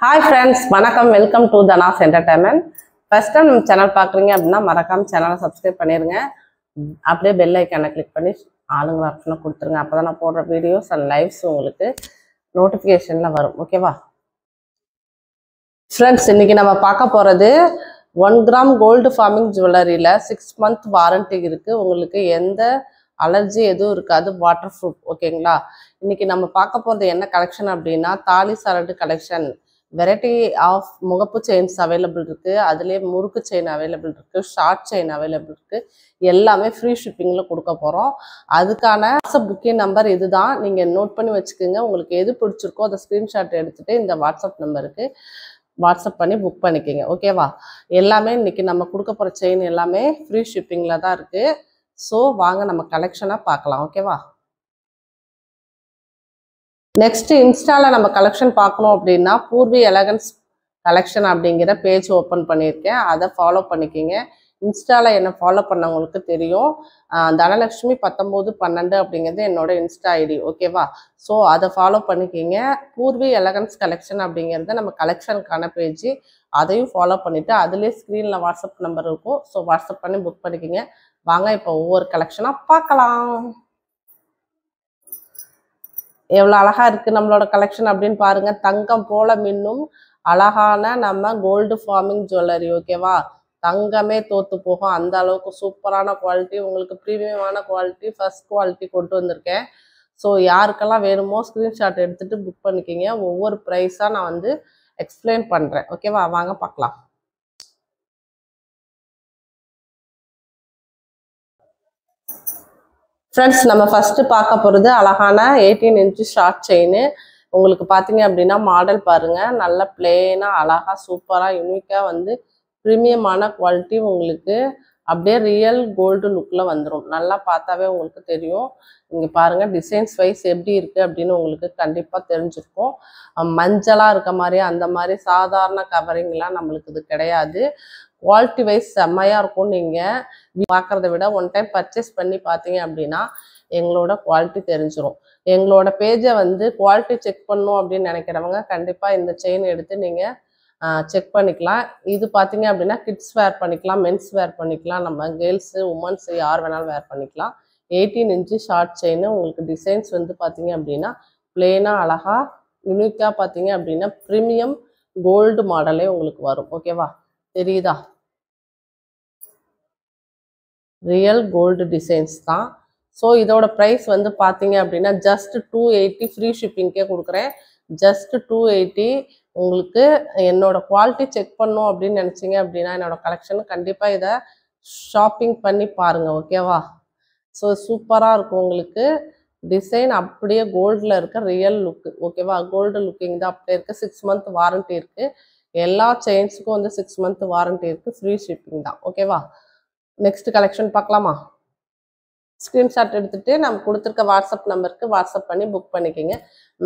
Hi friends, வணக்கம். Welcome to Dhanas Entertainment. First time நம்ம channel பார்க்குறீங்க அப்படின்னா மறக்காம சேனலை சப்ஸ்கிரைப் பண்ணிடுங்க. அப்படியே பெல் ஐக்கானை கிளிக் பண்ணி ஆளுங்கிற ஆப்ஷனை கொடுத்துருங்க. அப்போ தான் நான் போடுற வீடியோஸ் அண்ட் லைவ்ஸ் உங்களுக்கு நோட்டிஃபிகேஷனில் வரும். ஓகேவா ஃப்ரெண்ட்ஸ், இன்னைக்கு நம்ம பார்க்க போகிறது 1 கிராம் கோல்டு ஃபார்மிங் ஜுவல்லரியில் 6 month வாரண்டி இருக்குது. உங்களுக்கு எந்த அலர்ஜி எதுவும் இருக்காது, வாட்டர் ப்ரூஃப். ஓகேங்களா, இன்னைக்கு நம்ம பார்க்க போகிறது என்ன கலெக்ஷன் அப்படின்னா தாலி சரடு கலெக்ஷன். வெரைட்டி ஆஃப் முகப்பு செயின்ஸ் அவைலபிள் இருக்குது. அதுலேயே முறுக்கு செயின் அவைலபிள் இருக்குது, ஷார்ட் செயின் அவைலபிள் இருக்குது. எல்லாமே ஃப்ரீ ஷிப்பிங்கில் கொடுக்க போகிறோம். அதுக்கான வாட்ஸ்அப் புக்கிங் நம்பர் இதுதான், நீங்கள் நோட் பண்ணி வச்சுக்கோங்க. உங்களுக்கு எது பிடிச்சிருக்கோ அதை ஸ்க்ரீன்ஷாட் எடுத்துகிட்டு இந்த வாட்ஸ்அப் நம்பருக்கு வாட்ஸ்அப் பண்ணி புக் பண்ணிக்கோங்க. ஓகேவா, எல்லாமே இன்னைக்கு நம்ம கொடுக்க போகிற செயின் எல்லாமே ஃப்ரீ ஷிப்பிங்கில் தான் இருக்குது. ஸோ வாங்க நம்ம கலெக்ஷனாக பார்க்கலாம். ஓகேவா, நெக்ஸ்ட் இன்ஸ்டாவில் நம்ம கலெக்ஷன் பார்க்கணும் அப்படின்னா பூர்வி எலகன்ஸ் கலெக்ஷன் அப்படிங்கிற பேஜ் ஓப்பன் பண்ணியிருக்கேன். அதை ஃபாலோ பண்ணிக்கிங்க. இன்ஸ்டாவில் என்னை ஃபாலோ பண்ணவங்களுக்கு தெரியும். தனலட்சுமி 1912 அப்படிங்கிறது என்னோட இன்ஸ்டா ஐடி. ஓகேவா, ஸோ அதை ஃபாலோ பண்ணிக்கிங்க. பூர்வி எலகன்ஸ் கலெக்ஷன் அப்படிங்கிறது நம்ம கலெக்ஷனுக்கான பேஜ். அதையும் ஃபாலோ பண்ணிவிட்டு அதுலேயே ஸ்க்ரீனில் வாட்ஸ்அப் நம்பர் இருக்கும். ஸோ வாட்ஸ்அப் பண்ணி புக் பண்ணிக்கிங்க. வாங்க இப்போ ஒவ்வொரு கலெக்ஷனாக பார்க்கலாம். எவ்வளோ அழகா இருக்கு நம்மளோட கலெக்ஷன் அப்படின்னு பாருங்க. தங்கம் போல மின்னும் அழகான நம்ம கோல்டு ஃபார்மிங் ஜுவல்லரி. ஓகேவா, தங்கமே தோத்து போகும் அந்த அளவுக்கு சூப்பரான குவாலிட்டி, உங்களுக்கு ப்ரீமியமான குவாலிட்டி, ஃபர்ஸ்ட் குவாலிட்டி கொண்டு வந்திருக்கேன். ஸோ யாருக்கெல்லாம் வேணுமோ ஸ்க்ரீன்ஷாட் எடுத்துட்டு புக் பண்ணிக்கிங்க. ஒவ்வொரு ப்ரைஸாக நான் வந்து எக்ஸ்பிளைன் பண்ணுறேன். ஓகேவா, வாங்க பார்க்கலாம். ஃப்ரெண்ட்ஸ், நம்ம ஃபர்ஸ்ட் பார்க்க போகிறது அழகான 18 inch ஷார்ட் செயின். உங்களுக்கு பார்த்தீங்க அப்படின்னா மாடல் பாருங்க, நல்ல பிளெயினாக அழகா சூப்பராக யூனிக்காக வந்து ப்ரீமியமான குவாலிட்டி, உங்களுக்கு அப்படியே ரியல் கோல்டு லுக்கில் வந்துடும். நல்லா பார்த்தாவே உங்களுக்கு தெரியும். இங்கே பாருங்கள் டிசைன்ஸ் வைஸ் எப்படி இருக்குது அப்படின்னு உங்களுக்கு கண்டிப்பாக தெரிஞ்சிருக்கும். மஞ்சளாக இருக்க மாதிரி அந்த மாதிரி சாதாரண கவரிங்லாம் நம்மளுக்கு இது கிடையாது. குவாலிட்டி வைஸ் செம்மையாக இருக்கும். நீங்கள் பார்க்குறத விட ஒன் டைம் பர்ச்சேஸ் பண்ணி பார்த்தீங்க அப்படின்னா எங்களோட குவாலிட்டி தெரிஞ்சிடும். எங்களோட பேஜை வந்து குவாலிட்டி செக் பண்ணணும் அப்படின்னு நினைக்கிறவங்க கண்டிப்பாக இந்த செயின் எடுத்து நீங்கள் செக் பண்ணிக்கலாம். இது பார்த்தீங்க அப்படின்னா கிட்ஸ் வேர் பண்ணிக்கலாம், மென்ஸ் வேர் பண்ணிக்கலாம், நம்ம கேர்ள்ஸு உமன்ஸு யார் வேணாலும் வேர் பண்ணிக்கலாம். 18 inch ஷார்ட் செயின். உங்களுக்கு டிசைன்ஸ் வந்து பார்த்தீங்க அப்படின்னா பிளெயினாக அழகாக யூனிக்காக பார்த்தீங்க அப்படின்னா ப்ரீமியம் கோல்டு மாடலே உங்களுக்கு வரும். ஓகேவா, தெரியுதா, ரியல் கோல்டு டிசைன்ஸ் தான். ஸோ இதோட ப்ரைஸ் வந்து பார்த்தீங்க அப்படின்னா ஜஸ்ட் 280 ஃப்ரீ ஷிப்பிங்க்கே கொடுக்குறேன். ஜஸ்ட் 280. உங்களுக்கு என்னோட குவாலிட்டி செக் பண்ணும் அப்படின்னு நினச்சிங்க அப்படின்னா என்னோட கலெக்ஷன் கண்டிப்பாக இதை ஷாப்பிங் பண்ணி பாருங்கள். ஓகேவா, ஸோ சூப்பராக இருக்கும். உங்களுக்கு டிசைன் அப்படியே கோல்டில் இருக்க ரியல் லுக்கு. ஓகேவா, கோல்டு லுக்கிங் தான் அப்படியே இருக்குது. 6 month வாரண்ட்டி இருக்குது. எல்லா செயின்ஸுக்கும் வந்து 6 month வாரண்ட்டி இருக்குது. ஃப்ரீ ஷிப்பிங் தான். ஓகேவா, நெக்ஸ்ட் கலெக்ஷன் பார்க்கலாமா. ஸ்க்ரீன்ஷாட் எடுத்துகிட்டு நம்ம கொடுத்துருக்க வாட்ஸ்அப் நம்பருக்கு வாட்ஸ்அப் பண்ணி புக் பண்ணிக்கோங்க.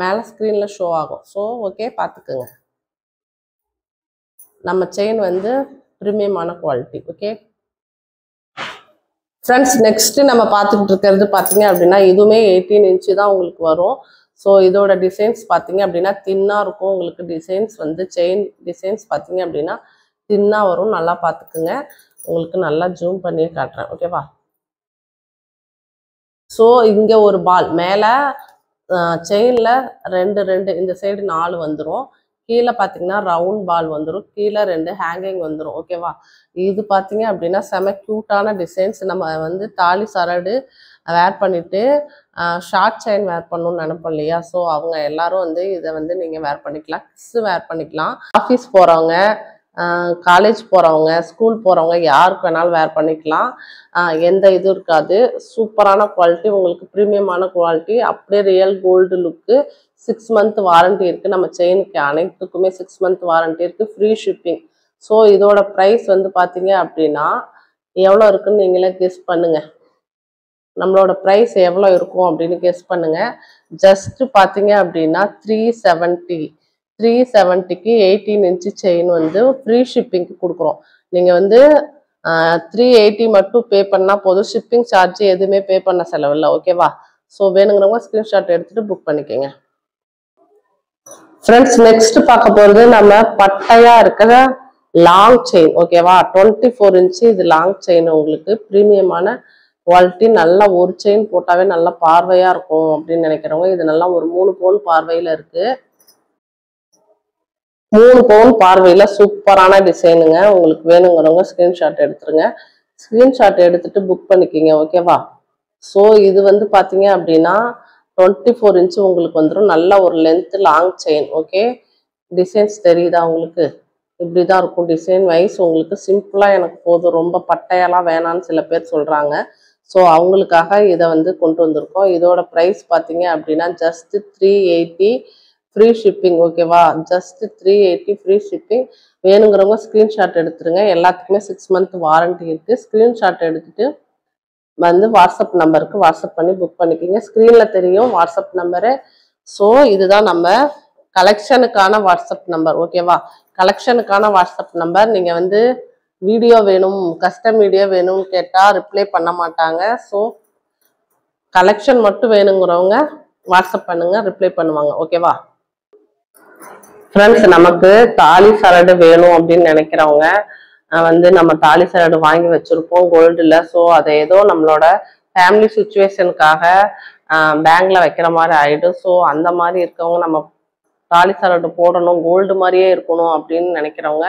மேலே ஸ்க்ரீனில் ஷோ ஆகும். ஸோ ஓகே, பார்த்துக்குங்க. நம்ம செயின் வந்து ப்ரீமியமான குவாலிட்டி. ஓகே ஃப்ரெண்ட்ஸ், நெக்ஸ்ட்டு நம்ம பார்த்துக்கிட்டு இருக்கிறது பார்த்தீங்க அப்படின்னா இதுவுமே 18 inch தான் உங்களுக்கு வரும். ஸோ இதோட டிசைன்ஸ் பார்த்தீங்க அப்படின்னா தின்னாக இருக்கும். உங்களுக்கு டிசைன்ஸ் வந்து செயின் டிசைன்ஸ் பார்த்தீங்க அப்படின்னா தின்னாக வரும். நல்லா பார்த்துக்குங்க. உங்களுக்கு நல்லா ஜூம் பண்ணி காட்டுறேன். ஓகேவா, ஸோ இங்கே ஒரு பால் மேலே செயினில் ரெண்டு இந்த சைடு 4 வந்துடும். கீழே பார்த்தீங்கன்னா ரவுண்ட் பால் வந்துடும். கீழே 2 ஹேங்கிங் வந்துடும். ஓகேவா, இது பார்த்தீங்க அப்படின்னா செம க்யூட்டான டிசைன்ஸ். நம்ம வந்து தாலி சரடு வேர் பண்ணிவிட்டு ஷார்ட் செயின் வேர் பண்ணணும்னு நினைப்போம் இல்லையா. ஸோ அவங்க எல்லாரும் வந்து இதை வந்து நீங்கள் வேர் பண்ணிக்கலாம். கிட்ஸு வேர் பண்ணிக்கலாம். ஆஃபீஸ் போகிறவங்க, காலேஜ் போகிறவங்க, ஸ்கூல் போகிறவங்க யாருக்கு வேணாலும் வேர் பண்ணிக்கலாம். எந்த இது இருக்காது. சூப்பரான குவாலிட்டி, உங்களுக்கு ப்ரீமியமான குவாலிட்டி, அப்படியே ரியல் கோல்டு லுக்கு. 6 month வாரண்ட்டி இருக்குது. நம்ம செயினுக்கு அனைத்துக்குமே 6 month வாரண்ட்டி இருக்குது. Free shipping. ஸோ இதோட ப்ரைஸ் வந்து பார்த்தீங்க அப்படின்னா எவ்வளோ இருக்குன்னு நீங்களே கெஸ் பண்ணுங்கள். நம்மளோட ப்ரைஸ் எவ்வளோ இருக்கும் அப்படின்னு கெஸ் பண்ணுங்கள். ஜஸ்ட்டு பார்த்தீங்க அப்படின்னா 370க்கு 18 inch செயின் வந்து ஃப்ரீ ஷிப்பிங்க்கு கொடுக்குறோம். நீங்கள் வந்து 380 மட்டும் பே பண்ணால் போதும். ஷிப்பிங் சார்ஜ் எதுவுமே பே பண்ண செலவில்லை. ஓகேவா, ஸோ வேணுங்கிறவங்க ஸ்க்ரீன்ஷாட் எடுத்துகிட்டு புக் பண்ணிக்கோங்க. ஃப்ரெண்ட்ஸ் நெக்ஸ்ட் பார்க்க போறது நம்ம பட்டையா இருக்கிற லாங் செயின் ஓகேவா 24 இன்ச்சு இது லாங் செயின் உங்களுக்கு பிரீமியமான குவாலிட்டி நல்லா ஒரு செயின் போட்டாவே நல்லா பார்வையா இருக்கும் அப்படின்னு நினைக்கிறவங்க இது நல்லா ஒரு 3 பவுன் பார்வையில இருக்கு 3 பவுன் பார்வையில சூப்பரான டிசைனுங்க உங்களுக்கு வேணுங்கிறவங்க ஸ்கிரீன்ஷாட் எடுத்துருங்க ஸ்கிரீன்ஷாட் எடுத்துட்டு புக் பண்ணிக்கிங்க ஓகேவா ஸோ இது வந்து பாத்தீங்க அப்படின்னா 24 இன்ச்சு உங்களுக்கு வந்துடும் நல்ல ஒரு length long chain okay designs தெரியுதா உங்களுக்கு இப்படிதான் இருக்கும் டிசைன் வைஸ் உங்களுக்கு சிம்பிளா எனக்கு போதும் ரொம்ப பட்டையெல்லாம் வேணான்னு சில பேர் சொல்றாங்க ஸோ அவங்களுக்காக இதை வந்து கொண்டு வந்திருக்கோம் இதோட ப்ரைஸ் பார்த்தீங்க அப்படின்னா ஜஸ்ட் 380 ஃப்ரீ ஷிப்பிங் ஓகேவா ஜஸ்ட் 380 ஃப்ரீ ஷிப்பிங் வேணுங்கிறவங்க ஸ்க்ரீன்ஷாட் எடுத்துருங்க எல்லாத்துக்குமே 6 மந்த் வாரண்டி இருக்கு ஸ்க்ரீன்ஷாட் எடுத்துட்டு வந்து வாட்ஸ்அப் நம்பருக்கு வாட்ஸ்அப் பண்ணி புக் பண்ணிக்கிங்க ஸ்க்ரீன்ல தெரியும் வாட்ஸ்அப் நம்பரு ஸோ இதுதான் நம்ம கலெக்ஷனுக்கான வாட்ஸ்அப் நம்பர் ஓகேவா கலெக்ஷனுக்கான வாட்ஸ்அப் நம்பர் நீங்க வந்து வீடியோ வேணும் கஸ்டம் வீடியோ வேணும்னு கேட்டா ரிப்ளை பண்ண மாட்டாங்க ஸோ கலெக்ஷன் மட்டும் வேணுங்கிறவங்க வாட்ஸ்அப் பண்ணுங்க ரிப்ளை பண்ணுவாங்க ஓகேவா ஃப்ரெண்ட்ஸ் நமக்கு தாலி சரடு வேணும் அப்படின்னு நினைக்கிறவங்க வந்து நம்ம தாலி சரடு வாங்கி வச்சிருப்போம் கோல்டுல ஸோ அதை ஏதோ நம்மளோட ஃபேமிலி சுச்சுவேஷனுக்காக பேங்க்ல வைக்கிற மாதிரி ஆயிடும் ஸோ அந்த மாதிரி இருக்கவங்க நம்ம தாலி சரடு போடணும் கோல்டு மாதிரியே இருக்கணும் அப்படின்னு நினைக்கிறவங்க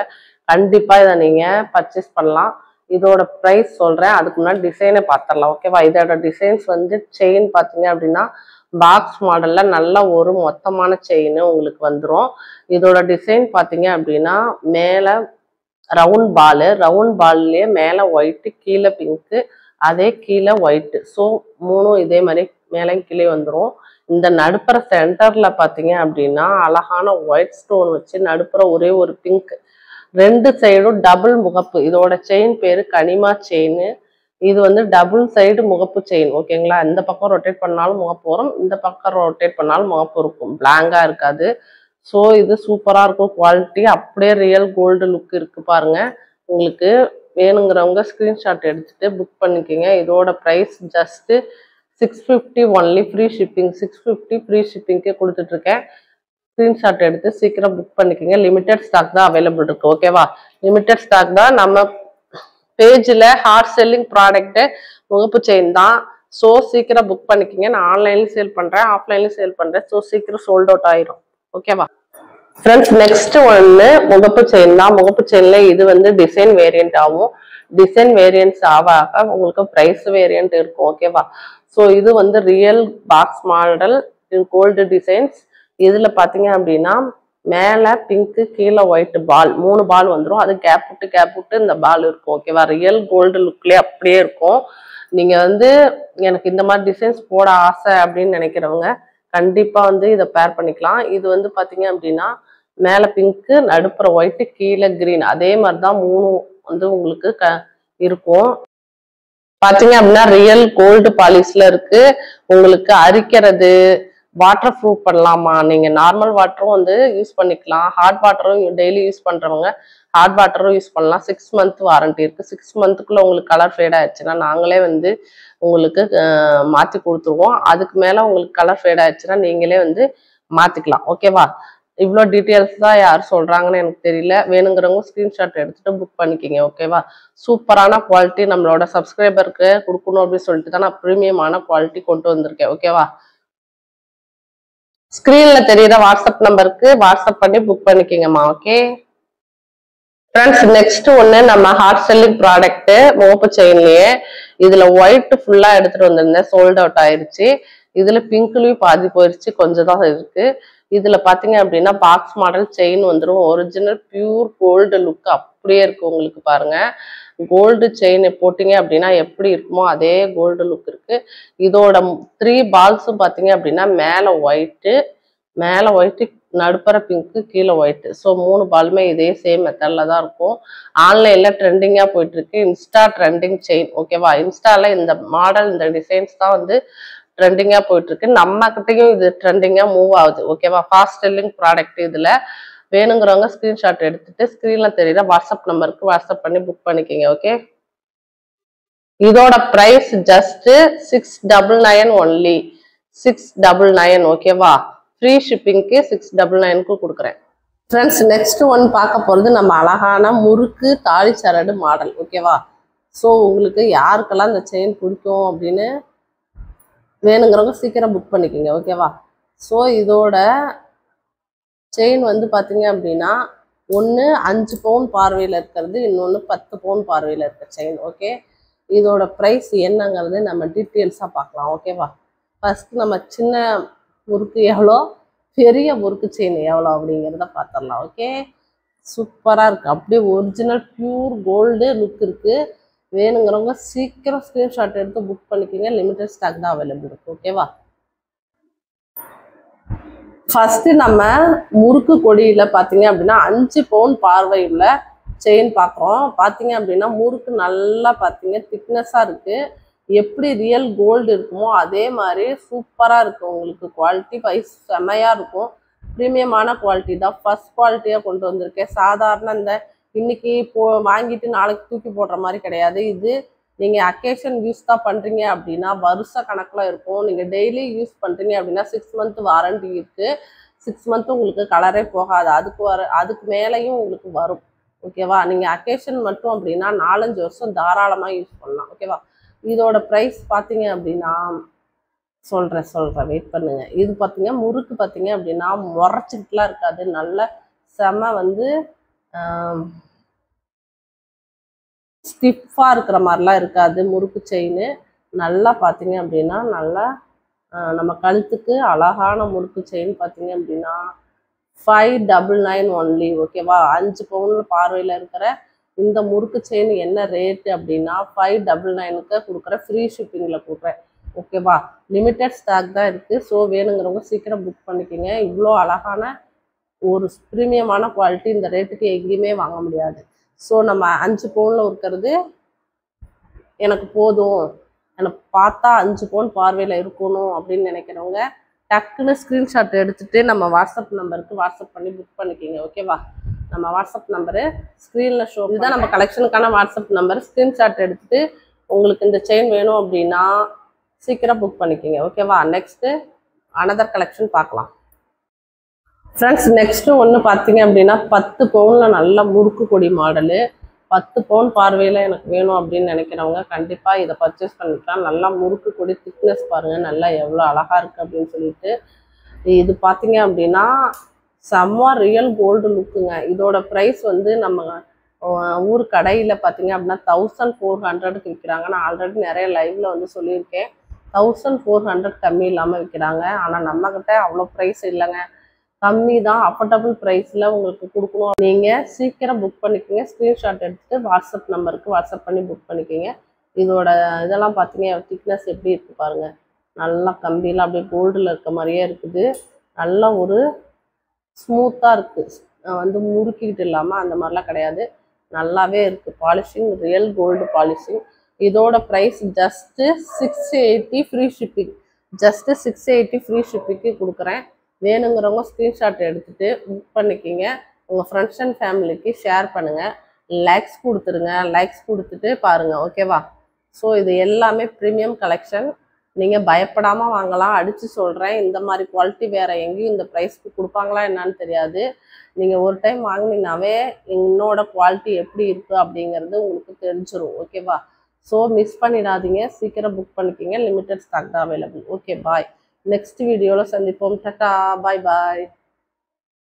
கண்டிப்பா இதை நீங்க பர்ச்சேஸ் பண்ணலாம் இதோட ப்ரைஸ் சொல்றேன் அதுக்கு முன்னாடி டிசைனை பார்த்துடலாம் ஓகேவா இதோட டிசைன்ஸ் வந்து செயின் பார்த்தீங்க அப்படின்னா பாக்ஸ் மாடல்ல நல்ல ஒரு மொத்தமான செயின் உங்களுக்கு வந்துடும் இதோட டிசைன் பார்த்தீங்க அப்படின்னா மேல ரவுண்ட் பால்லயே மேல ஒயிட்டு கீழே பிங்க்கு அதே கீழே ஒயிட்டு ஸோ மூணும் இதே மாதிரி மேலே கீழே வந்துடும் இந்த நடுப்புற சென்டர்ல பாத்தீங்க அப்படின்னா அழகான ஒயிட் ஸ்டோன் வச்சு நடுப்புற ஒரே ஒரு பிங்க் ரெண்டு சைடும் டபுள் முகப்பு இதோட செயின் பேரு கனிமா செயின் இது வந்து டபுள் சைடு முகப்பு செயின் ஓகேங்களா இந்த பக்கம் ரொட்டேட் பண்ணாலும் முகப்பு வரும் இந்த பக்கம் ரொட்டேட் பண்ணாலும் முகப்பு இருக்கும் பிளாங்கா இருக்காது ஸோ இது சூப்பரா இருக்கும் குவாலிட்டி அப்படியே ரியல் கோல்டு லுக் இருக்கு பாருங்க உங்களுக்கு வேணுங்கிறவங்க ஸ்கிரீன்ஷாட் எடுத்துட்டு புக் பண்ணிக்கோங்க இதோட price just 650 only free shipping 650 free ஷிப்பிங்க்கே கொடுத்துட்டு இருக்கேன் ஸ்கிரீன்ஷாட் எடுத்து சீக்கிரம் புக் பண்ணிக்கோங்க லிமிடெட் ஸ்டாக் தான் அவைலபிள் இருக்கு ஓகேவா லிமிடெட் ஸ்டாக் தான் நம்ம பேஜ்ல ஹார்ட் செல்லிங் ப்ராடக்ட் முகப்பு செயின் தான் ஸோ சீக்கிரம் புக் பண்ணிக்கோங்க நான் ஆன்லைன்லயும் சேல் பண்றேன் ஆஃப்லைன்லயும் சேல் பண்றேன் ஸோ சீக்கிரம் சோல்ட் அவுட் ஆயிரும் ஓகேவா ஃப்ரெண்ட்ஸ் நெக்ஸ்ட் ஒன்னு முகப்பு செயின் தான் முகப்பு செயின்ல இது வந்து டிசைன் வேரியன்ட் ஆகும் டிசைன் வேரியன்ட்ஸ் ஆக உங்களுக்கு பிரைஸ் வேரியன்ட் இருக்கும் ஓகேவா ஸோ இது வந்து real box model gold designs இதுல பாத்தீங்க அப்படின்னா மேல பிங்க்கு கீழே ஒயிட் பால் 3 பால் வந்துடும் அது கேப் விட்டு இந்த பால் இருக்கும் ஓகேவா ரியல் கோல்டு லுக்லயே அப்படியே இருக்கும் நீங்க வந்து எனக்கு இந்த மாதிரி டிசைன்ஸ் போட ஆசை அப்படின்னு நினைக்கிறவங்க கண்டிப்பா வந்து இதை பேர் பண்ணிக்கலாம் இது வந்து பாத்தீங்க அப்படின்னா மேல பிங்க்கு நடுப்புற ஒயிட் கீழே கிரீன் அதே மாதிரிதான் 3 வந்து உங்களுக்கு இருக்கும் பாத்தீங்க அப்படின்னா ரியல் கோல்டு பாலிஷ்ல இருக்கு உங்களுக்கு அரிக்கிறது வாட்டர் ப்ரூஃப் பண்ணலாமா நீங்க நார்மல் வாட்டரும் வந்து யூஸ் பண்ணிக்கலாம் ஹாட் வாட்டரும் டெய்லி யூஸ் பண்றவங்க ஹாட் வாட்டரும் யூஸ் பண்ணலாம் 6 மந்த் வாரண்டி இருக்கு 6 மந்த்துக்குள்ள உங்களுக்கு கலர் ஃபேட் ஆயிடுச்சுன்னா நாங்களே வந்து உங்களுக்கு மாத்தி கொடுத்துருவோம் அதுக்கு மேல உங்களுக்கு கலர் ஃபேட் ஆயிடுச்சுன்னா நீங்களே வந்து மாத்திக்கலாம் ஓகேவா இவ்வளோ டீட்டெயில்ஸ் தான் யார் சொல்றாங்கன்னு எனக்கு தெரியல வேணுங்கிறவங்க ஸ்கிரீன்ஷாட் எடுத்துட்டு புக் பண்ணிக்கிங்க ஓகேவா சூப்பரான குவாலிட்டி நம்மளோட சப்ஸ்கிரைபருக்கு கொடுக்கணும் அப்படின்னு சொல்லிட்டு தான் நான் ப்ரீமியமான குவாலிட்டி கொண்டு வந்திருக்கேன் ஓகேவா ஸ்கிரீன்ல தெரியுற வாட்ஸ்அப் நம்பருக்கு வாட்ஸ்அப் பண்ணி புக் பண்ணிக்கிங்கம்மா ஓகே ஃப்ரெண்ட்ஸ் நெக்ஸ்ட் ஒன்னு நம்ம ஹார்ட் செல்லிங் ப்ராடக்ட் முகப்பு செயின்லயே இதுல ஒயிட் ஃபுல்லா எடுத்துட்டு வந்திருந்தேன் சோல்ட் அவுட் ஆயிருச்சு இதுல பிங்க்லயும் பாதி போயிருச்சு கொஞ்சம் தான் இருக்கு இதுல பாத்தீங்க அப்படின்னா பாக்ஸ் மாடல் செயின் வந்துடும் ஒரிஜினல் பியூர் கோல்டு லுக் அப்படியே இருக்கு உங்களுக்கு பாருங்க கோல்டு செயின் போட்டீங்க அப்படின்னா எப்படி இருக்குமோ அதே கோல்டு லுக் இருக்கு இதோட 3 பால்ஸும் பாத்தீங்க அப்படின்னா மேல ஒயிட்டு நடுப்புற பிங்க்கு கீழே ஒயிட் ஸோ 3 பாலுமே இதே சேம் மெத்தட்ல தான் இருக்கும் ஆன்லைன்ல ட்ரெண்டிங்கா போயிட்டு இருக்கு இன்ஸ்டா ட்ரெண்டிங் செயின் ஓகேவா இன்ஸ்டால இந்த மாடல் இந்த டிசைன்ஸ் தான் வந்து ட்ரெண்டிங்கா போயிட்டு இருக்கு நம்ம கிட்டையும் இது ட்ரெண்டிங்கா மூவ் ஆகுது ஓகேவா ஃபாஸ்ட் செல்லிங் ப்ராடக்ட் இதுல வேணுங்கிறவங்க ஸ்கிரீன்ஷாட் எடுத்துட்டு ஸ்கிரீன்ல தெரியுற வாட்ஸ்அப் நம்பருக்கு வாட்ஸ்அப் பண்ணி புக் பண்ணிக்கிங்க ஓகே இதோட பிரைஸ் ஜஸ்ட் 699 ஒன்லி 699 ஓகேவா ஃப்ரீ ஷிப்பிங்க்கு 699க்கு கொடுக்குறேன். ஃப்ரெண்ட்ஸ் நெக்ஸ்ட் ஒன் பார்க்க போகிறது நம்ம அழகான முறுக்கு தாலி சரடு மாடல். ஓகேவா? ஸோ உங்களுக்கு யாருக்கெல்லாம் இந்த செயின் பிடிக்கும் அப்படின்னு வேணுங்கிறவங்க சீக்கிரம் புக் பண்ணிக்கோங்க. ஓகேவா? ஸோ இதோட செயின் வந்து பார்த்தீங்க அப்படின்னா ஒன்று 5 பவுன் பார்வையில் இருக்கிறது, இன்னொன்று 10 பவுன் பார்வையில் இருக்கிற செயின். ஓகே, இதோட ப்ரைஸ் என்னங்கிறது நம்ம டீட்டெயில்ஸாக பார்க்கலாம். ஓகேவா? ஃபஸ்ட்டு நம்ம சின்ன முறுக்கு எவ்வளோ, பெரிய முறுக்கு செயின் எவ்வளோ அப்படிங்கிறத பார்த்துடலாம். ஓகே, சூப்பராக இருக்குது. அப்படியே ஒரிஜினல் பியூர் கோல்டு லுக் இருக்குது. வேணுங்கிறவங்க சீக்கிரம் ஸ்க்ரீன்ஷாட் எடுத்து புக் பண்ணிக்கோங்க. லிமிடெட் ஸ்டாக் தான் அவைலபிள் இருக்குது. ஓகேவா? ஃபஸ்ட்டு நம்ம முறுக்கு கொடியில் பார்த்தீங்க அப்படின்னா 5 பவுன் பார்வையுள்ள செயின் பார்க்குறோம். பார்த்தீங்க அப்படின்னா முறுக்கு நல்லா பார்த்தீங்க திக்னஸாக இருக்குது. எப்படி ரியல் கோல்டு இருக்குமோ அதே மாதிரி சூப்பராக இருக்குது. உங்களுக்கு குவாலிட்டி வைஸ் செம்மையாக இருக்கும். ப்ரீமியமான குவாலிட்டி தான். ஃபஸ்ட் குவாலிட்டியாக கொண்டு வந்திருக்கேன். சாதாரண இந்த இன்னைக்கு வாங்கிட்டு நாளைக்கு தூக்கி போடுற மாதிரி கிடையாது. இது நீங்கள் அக்கேஷன் யூஸ் தான் பண்ணுறீங்க அப்படின்னா வருஷ கணக்கில் இருக்கும். நீங்கள் டெய்லி யூஸ் பண்ணுறீங்க அப்படின்னா 6 மந்த் வாரண்டி இருக்குது. 6 மந்த்து உங்களுக்கு கலரே போகாது. அதுக்கு மேலேயும் உங்களுக்கு வரும். ஓகேவா? நீங்கள் அக்கேஷன் மட்டும் அப்படின்னா 4-5 வருஷம் தாராளமாக யூஸ் பண்ணலாம். ஓகேவா? இதோட ப்ரைஸ் பார்த்தீங்க அப்படின்னா சொல்கிறேன் வெயிட் பண்ணுங்கள். இது பார்த்தீங்க முறுக்கு பார்த்தீங்க அப்படின்னா முறைச்சிக்கிட்டுலாம் இருக்காது. நல்ல செம வந்து ஸ்டிஃபாக இருக்கிற மாதிரிலாம் இருக்காது. முறுக்கு செயின் நல்லா பார்த்தீங்க அப்படின்னா நல்லா நம்ம கழுத்துக்கு அழகான முறுக்கு செயின் பார்த்தீங்க அப்படின்னா 599 ஒன்லி. ஓகேவா? 5 பவுனில் பார்வையில் இருக்கிற இந்த முறுக்கு செயின் என்ன ரேட்டு அப்படின்னா 599க்கு கொடுக்குறேன். ஃப்ரீ ஷிப்பிங்கில் கொடுக்குறேன். ஓகேவா? லிமிட்டட் ஸ்டாக் தான் இருக்குது. ஸோ வேணுங்கிறவங்க சீக்கிரம் புக் பண்ணிக்கோங்க. இவ்வளோ அழகான ஒரு ப்ரீமியமான குவாலிட்டி இந்த ரேட்டுக்கு எங்கேயுமே வாங்க முடியாது. ஸோ நம்ம 5 பவுனில் இருக்கிறது எனக்கு போதும், எனக்கு பார்த்தா 5 பவுன் பார்வையில் இருக்கணும் அப்படின்னு நினைக்கிறவங்க டக்குன்னு ஸ்க்ரீன்ஷாட் எடுத்துகிட்டு நம்ம வாட்ஸ்அப் நம்பருக்கு வாட்ஸ்அப் பண்ணி புக் பண்ணிக்கிங்க. ஓகேவா? நம்ம வாட்ஸ்அப் நம்பரு ஸ்க்ரீனில் ஷோ, இதுதான் நம்ம கலெக்ஷனுக்கான வாட்ஸ்அப் நம்பர். ஸ்க்ரீன்ஷாட் எடுத்துகிட்டு உங்களுக்கு இந்த செயின் வேணும் அப்படின்னா சீக்கிரம் புக் பண்ணிக்கிங்க. ஓகேவா? நெக்ஸ்ட்டு அனதர் கலெக்ஷன் பார்க்கலாம். ஃப்ரெண்ட்ஸ் நெக்ஸ்ட்டு ஒன்று பார்த்தீங்க அப்படின்னா 10 பவுனில் நல்ல முறுக்கு கொடி மாடலு. 10 பவுன் பார்வையில் எனக்கு வேணும் அப்படின்னு நினைக்கிறவங்க கண்டிப்பாக இதை பர்ச்சேஸ் பண்ணிக்கலாம். நல்லா முறுக்கு கொடி திக்னஸ் பாருங்கள், நல்லா எவ்வளோ அழகாக இருக்குது அப்படின்னு சொல்லிட்டு. இது பார்த்தீங்க அப்படின்னா செம்ம ரியல் கோல்டு லுக்குங்க. இதோட ப்ரைஸ் வந்து நம்ம ஊர் கடையில் பார்த்தீங்க அப்படின்னா 1400க்கு விற்கிறாங்க. நான் ஆல்ரெடி நிறைய லைவில் வந்து சொல்லியிருக்கேன். 1400 கம்மி இல்லாமல் விற்கிறாங்க. ஆனால் நம்மக்கிட்ட அவ்வளோ ப்ரைஸ் இல்லைங்க, கம்மி தான். அஃபோர்டபுள் ப்ரைஸில் உங்களுக்கு கொடுக்கணும். நீங்கள் சீக்கிரம் புக் பண்ணிக்கோங்க. ஸ்க்ரீன்ஷாட் எடுத்துகிட்டு வாட்ஸ்அப் நம்பருக்கு வாட்ஸ்அப் பண்ணி புக் பண்ணிக்கோங்க. இதோட இதெல்லாம் பார்த்தீங்க திக்னஸ் எப்படி இருக்குது பாருங்கள். நல்லா கம்பியில் அப்படியே கோல்டில் இருக்க மாதிரியே இருக்குது. நல்லா ஒரு ஸ்மூத்தாக இருக்குது. வந்து முறுக்கிக்கிட்டு இல்லாமல் அந்த மாதிரிலாம் கிடையாது. நல்லாவே இருக்குது. Polishing real gold polishing. இதோட price just 680 free shipping. Just 680 free ஷிப்பிங்க்கு கொடுக்குறேன். வேணுங்கிறவங்க ஸ்க்ரீன்ஷாட் எடுத்துகிட்டு புக் பண்ணிக்கிங்க. உங்கள் ஃப்ரெண்ட்ஸ் அண்ட் ஃபேமிலிக்கு ஷேர் பண்ணுங்கள். லைக்ஸ் கொடுத்துருங்க. லைக்ஸ் கொடுத்துட்டு பாருங்கள். ஓகேவா? ஸோ இது எல்லாமே ப்ரீமியம் கலெக்ஷன். நீங்கள் பயப்படாமல் வாங்கலாம். அடித்து சொல்கிறேன், இந்த மாதிரி குவாலிட்டி வேறு எங்கேயும் இந்த ப்ரைஸ்க்கு கொடுப்பாங்களா என்னான்னு தெரியாது. நீங்கள் ஒரு டைம் வாங்கினீங்கனாவே என்னோட குவாலிட்டி எப்படி இருக்குது அப்படிங்கிறது உங்களுக்கு தெரிஞ்சிடும். ஓகேவா? ஸோ மிஸ் பண்ணிடாதீங்க. சீக்கிரம் புக் பண்ணிக்கிங்க. லிமிட்டட் ஸ்டாக் தான் அவைலபிள். ஓகே, பாய். நெக்ஸ்ட் வீடியோவில் சந்திப்போம். டாடா, பாய் பாய்.